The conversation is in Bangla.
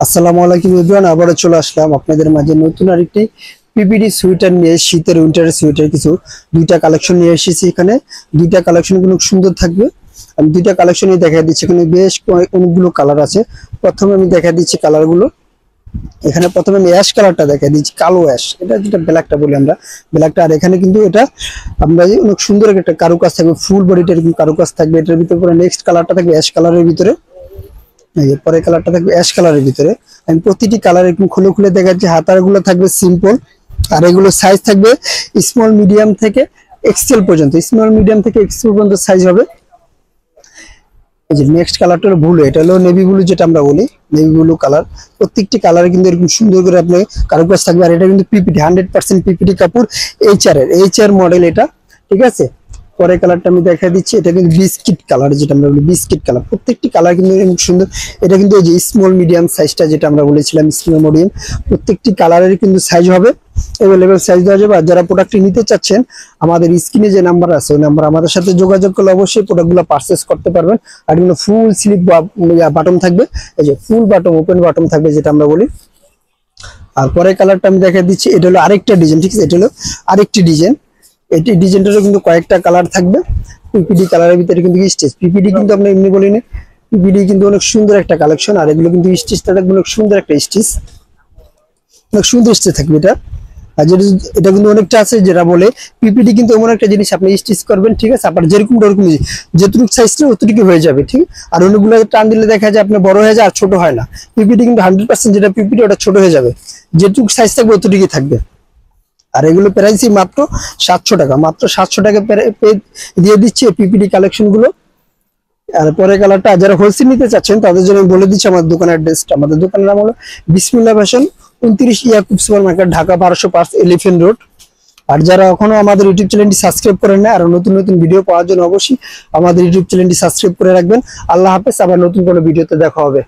আসসালামু আলাইকুম এভরিওয়ান, আবারও চলে আসলাম আপনাদের মাঝে নতুন আরেকটি পিপিডি সুইটার নিয়ে। শীতের উইন্টারের সুইটার কিছু দুইটা কালেকশন নিয়ে এসেছি। এখানে দুইটা কালেকশন খুব সুন্দর থাকবে। আমি দুইটা কালেকশনই দেখা দিচ্ছি। এখানে বেশ অনেকগুলো কালার আছে। প্রথমে আমি দেখা দিচ্ছি কালারগুলো। এখানে প্রথমে আমি অ্যাশ কালারটা দেখা দিচ্ছি, কালো অ্যাশ, এটা যেটা ব্ল্যাকটা বলি আমরা, ব্ল্যাকটা। আর এখানে কিন্তু এটা আমরা অনেক সুন্দর একটা কারুকাজ থাকবে, ফুল বডিটা এরকম কারুকাজ থাকবে। এটার ভিতরে নেক্সট কালারটা থাকবে অ্যাশ কালারের ভিতরে। পরের কালারটা থাকবে অ্যাশ কালারের ভিতরে। আমি প্রতিটি কালার একটু খুলে খুলে দেখাচ্ছি। হাতারগুলো থাকবে সিম্পল, আর এগুলো সাইজ থাকবে স্মল মিডিয়াম থেকে এক্সেল পর্যন্ত। স্মল মিডিয়াম থেকে এক্সেল পর্যন্ত সাইজ হবে। এই যে নেক্সট কালারটা হলো ব্লু, এটা হলো নেভি ব্লু যেটা আমরা বলি, নেভি ব্লু কালার। প্রত্যেকটি কালারে কিন্তু এরকম সুন্দর করে আপনার কারুকাজ থাকবে। আর এটা কিন্তু পিপিটি 100% পিপিটি কাপড়, এইচআর মডেল এটা, ঠিক আছে। পরের কালারটা আমি দেখা দিচ্ছি, এটা কিন্তু বিস্কিট কালার যেটা আমরা বলি, বিস্কিট কালার। প্রত্যেকটি কালার কিন্তু সুন্দর। এটা কিন্তু এই যে স্মল মিডিয়াম সাইজটা যেটা আমরা বলেছিলাম, স্মল মিডিয়াম, প্রত্যেকটি কালারের কিন্তু সাইজ হবে, অ্যাভেলেবেল সাইজ দেওয়া যাবে। আর যারা প্রোডাক্টটি নিতে চাচ্ছেন, আমাদের স্ক্রিনে যে নাম্বার আছে ওই নাম্বার আমাদের সাথে যোগাযোগ করলে অবশ্যই প্রোডাক্টগুলো পারচেস করতে পারবেন। আর কিন্তু ফুল স্লিভ বাটন থাকবে, এই যে ফুল বাটন, ওপেন বাটন থাকবে যেটা আমরা বলি। আর পরের কালারটা আমি দেখা দিচ্ছি, এটা হলো আরেকটা ডিজাইন, ঠিক আছে। এটা হলো আরেকটি ডিজাইন। এটি ডিজাইনটারও কিন্তু কয়েকটা কালার থাকবে। পিপিডি কালারের ভিতরে কিন্তু স্টিচ, পিপিডি কিন্তু আমরা এমনি বলি না, পিপিডি কিন্তু অনেক সুন্দর একটা কালেকশন। আর এগুলো কিন্তু স্টিচটা থাকবে অনেক সুন্দর একটা স্টিচ, অনেক সুন্দর স্টিচ থাকবে এটা। আর যেটা এটা কিন্তু অনেকটা আছে যেটা বলে পিপিডি কিন্তু এমন একটা জিনিস, আপনি স্টিচ করবেন, ঠিক আছে, আপনার যেরকম ওরকম যেটুকু সাইজটা অতটুকু হয়ে যাবে, ঠিক। আর অন্যগুলো টান দিলে দেখা যায় আপনার বড় হয়ে যায় আর ছোট হয় না। পিপিডি কিন্তু 100% যেটা পিপিডি ওটা ছোট হয়ে যাবে, যেটুকু সাইজ থাকবে অতটুকুই থাকবে। আর এগুলো প্রাইসই মাত্র 700 টাকা, মাত্র 700 টাকা দিয়ে দিচ্ছি পিপিডি কালেকশন গুলো। আর পরের কালারটা যারা হোলসেল নিতে চাচ্ছেন তাদের জন্য বলে দিচ্ছি আমাদের দোকানের অ্যাড্রেসটা। আমাদের দোকানের নাম হলো Bismillah fashion, 29 Yakub super market, Dhaka 1205 elephant road. আর যারা এখনো আমাদের ইউটিউব চ্যানেলটি সাবস্ক্রাইব করেন না, আর নতুন নতুন ভিডিও পাওয়ার জন্য অবশ্যই আমাদের ইউটিউব চ্যানেলটি সাবস্ক্রাইব করে রাখবেন। আল্লাহ হাফেজ, আবার নতুন কোনো ভিডিওতে দেখা হবে।